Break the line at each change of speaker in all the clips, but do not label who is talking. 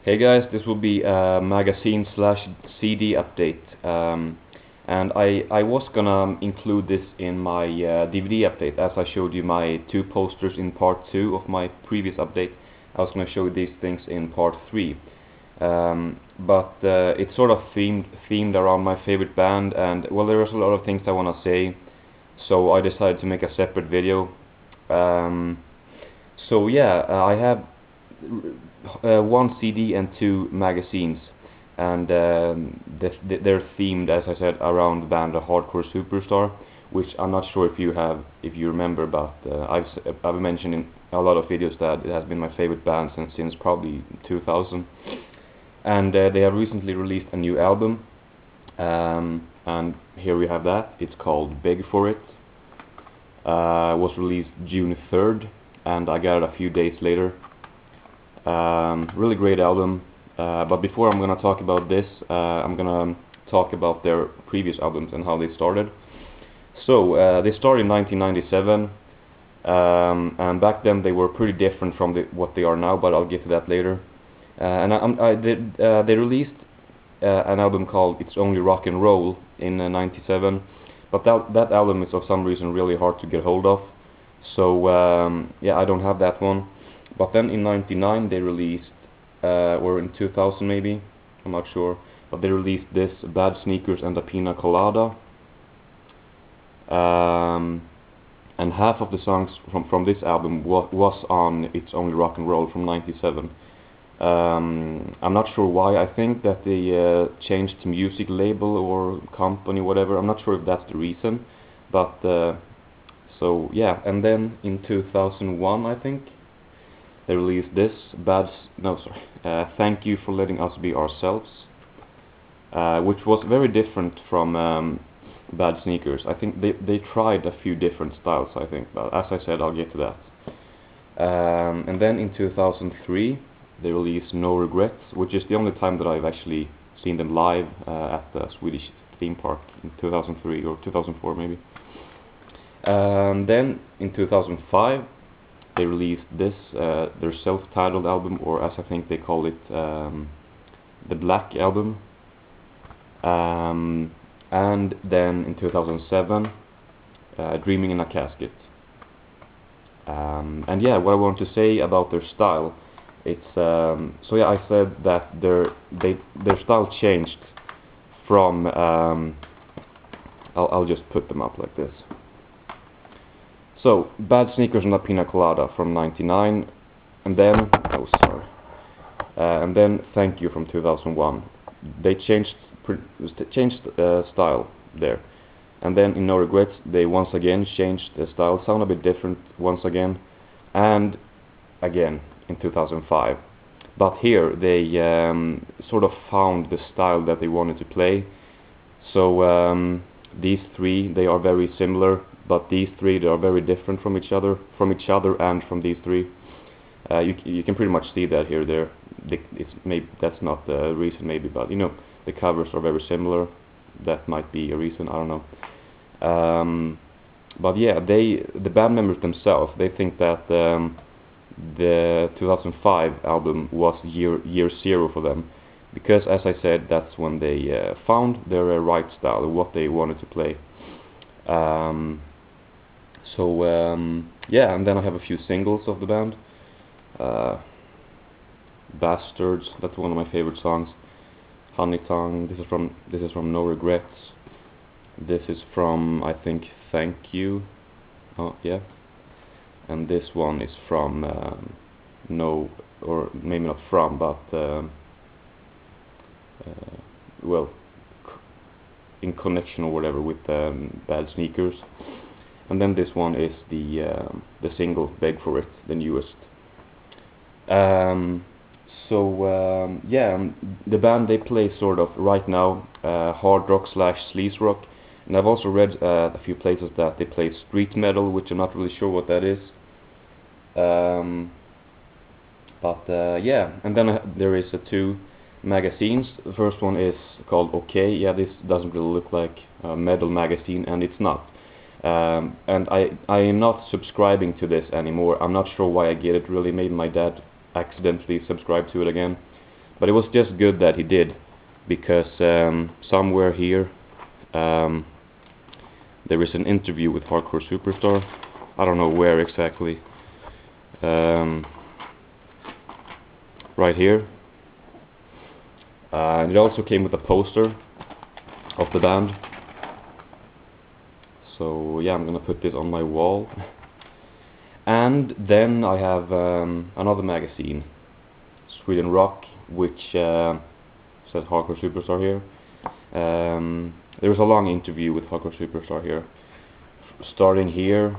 Hey guys, this will be a magazine slash CD update, and I was gonna include this in my DVD update, as I showed you my two posters in part 2 of my previous update. I was gonna show you these things in part 3, but it's sort of themed around my favorite band, and well, there's a lot of things I wanna say, so I decided to make a separate video. So yeah, I have one CD and 2 magazines, and they're themed, as I said, around the band A Hardcore Superstar, which I'm not sure if you remember, but I've mentioned in a lot of videos that it has been my favorite band since probably 2000, and they have recently released a new album, and here we have that. It's called Beg for It. Was released June 3rd, and I got it a few days later. Really great album, but before I'm gonna talk about this, I'm gonna talk about their previous albums and how they started. So they started in 1997, and back then they were pretty different from what they are now, but I'll get to that later. They released an album called It's Only Rock and Roll in 97, but that album is of some reason really hard to get hold of, so yeah, I don't have that one. But then in 99 they released, or in 2000 maybe, I'm not sure, but they released this Bad Sneakers and a Piña Colada, and half of the songs from this album was on It's Only Rock and Roll from 97. I'm not sure why. I think that they changed music label or company, whatever. I'm not sure if that's the reason, but so yeah. And then in 2001, I think, they released this Thank You for Letting Us Be Ourselves, which was very different from Bad Sneakers. I think they tried a few different styles, I think, but as I said, I'll get to that. And then in 2003 they released No Regrets, which is the only time that I've actually seen them live at the Swedish theme park in 2003 or 2004 maybe. Then in 2005 they released this, their self-titled album, or as I think they call it, the Black Album. And then in 2007, Dreaming in a Casket. And yeah, what I want to say about their style, it's so yeah, I said that their style changed from I'll just put them up like this. So, Bad Sneakers and a Piña Colada from 99, and then, and then Thank You from 2001. They changed style there. And then in No Regrets, they once again changed the style, sound a bit different once again, and again in 2005. But here they sort of found the style that they wanted to play. So these three, they are very similar, but these three, they are very different from each other and from these three. You can pretty much see that here. That's not the reason maybe, but you know, the covers are very similar. That might be a reason, I don't know. But yeah, the band members themselves, they think that the 2005 album was year zero for them, because as I said, that's when they found their right style, what they wanted to play. Yeah, and then I have a few singles of the band. Bastards, that's one of my favorite songs. Honey Tongue, this is from No Regrets. This is from, I think, Thank You. Oh yeah. And this one is from no, or maybe not from, but well, in connection or whatever with Bad Sneakers. And then this one is the single Beg for It, the newest. Yeah, the band, they play sort of right now hard rock / sleaze rock, and I've also read a few places that they play street metal, which I'm not really sure what that is. Yeah, and then there is 2 magazines. The first one is called OK. Yeah, this doesn't really look like a metal magazine, and it's not. And I am not subscribing to this anymore. I'm not sure why I get it really. Maybe my dad accidentally subscribed to it again. But it was just good that he did, because somewhere here there is an interview with Hardcore Superstar. I don't know where exactly. Right here. And it also came with a poster of the band. So yeah, I'm gonna put this on my wall. And then I have another magazine, Sweden Rock, which says Hardcore Superstar here. There was a long interview with Hardcore Superstar here, starting here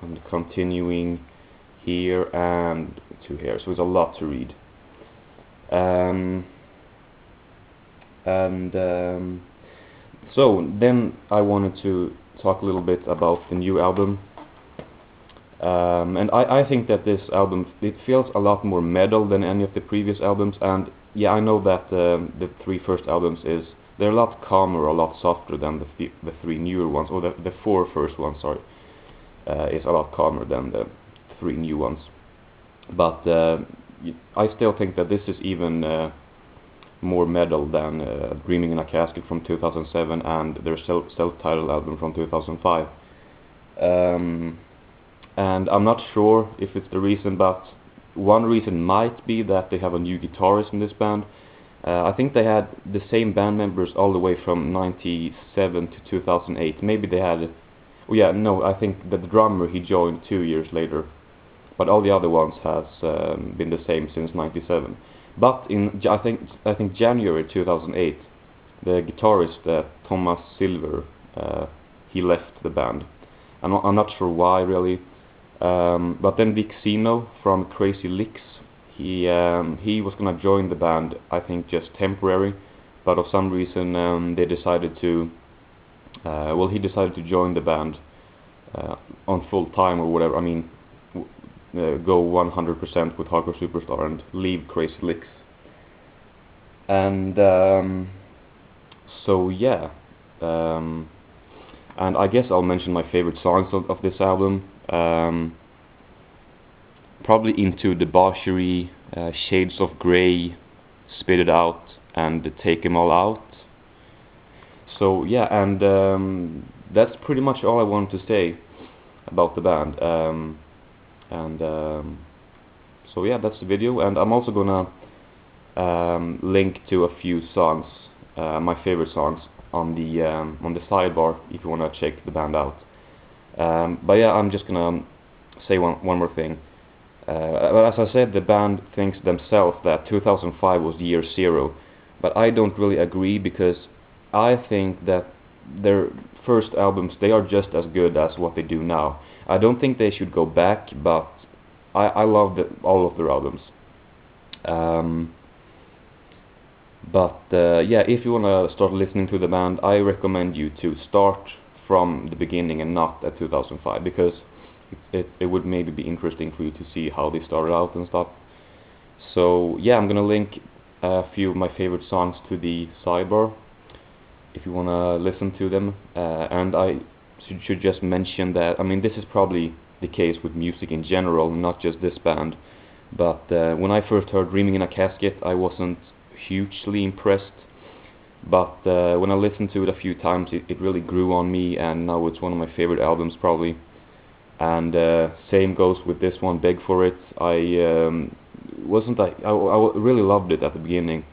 and continuing here and to here. So it's a lot to read. So then I wanted to talk a little bit about the new album. And I think that this album, it feels a lot more metal than any of the previous albums. And yeah, I know that the 3 first albums they're a lot calmer, a lot softer than the 3 newer ones, or the 4 first ones, sorry, is a lot calmer than the 3 new ones. But I still think that this is even more metal than Dreaming in a Casket from 2007 and their self-titled album from 2005. And I'm not sure if it's the reason, but one reason might be that they have a new guitarist in this band. I think they had the same band members all the way from 97 to 2008. Maybe they had, oh yeah, no, I think that the drummer, he joined 2 years later. But all the other ones has been the same since 97. But in I think January 2008, the guitarist Thomas Silver, he left the band. I'm not sure why really. But then Vic Zino from Crazy Licks, he was gonna join the band, I think just temporary, but of some reason they decided to, he decided to join the band on full time or whatever. I mean, go 100% with Hardcore Superstar and leave Crazy Licks. And so yeah, and I guess I'll mention my favorite songs of this album. Probably Into Debauchery, Shades of Grey, Spit It Out, and Take 'Em All Out. So yeah, and that's pretty much all I wanted to say about the band. So yeah, that's the video, and I'm also gonna link to a few songs, my favorite songs, on the sidebar if you wanna check the band out. But yeah, I'm just gonna say one more thing. But as I said, the band thinks themselves that 2005 was year 0, but I don't really agree, because I think that their first albums, they are just as good as what they do now. I don't think they should go back, but I love all of their albums. Yeah, if you wanna start listening to the band, I recommend you to start from the beginning and not at 2005, because it would maybe be interesting for you to see how they started out and stuff. So yeah, I'm gonna link a few of my favorite songs to the sidebar if you wanna listen to them. And I should just mention that, I mean, this is probably the case with music in general, not just this band, but when I first heard Dreaming in a Casket, I wasn't hugely impressed, but when I listened to it a few times, it really grew on me, and now it's one of my favorite albums probably. And same goes with this one, Beg for It. I really loved it at the beginning,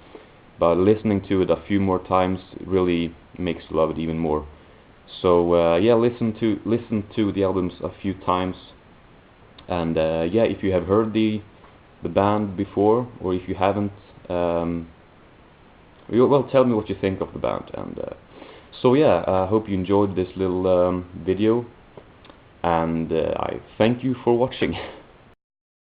but listening to it a few more times really makes you love it even more. So yeah, listen to the albums a few times, and yeah, if you have heard the band before, or if you haven't, well, tell me what you think of the band. And so yeah, I hope you enjoyed this little video, and I thank you for watching.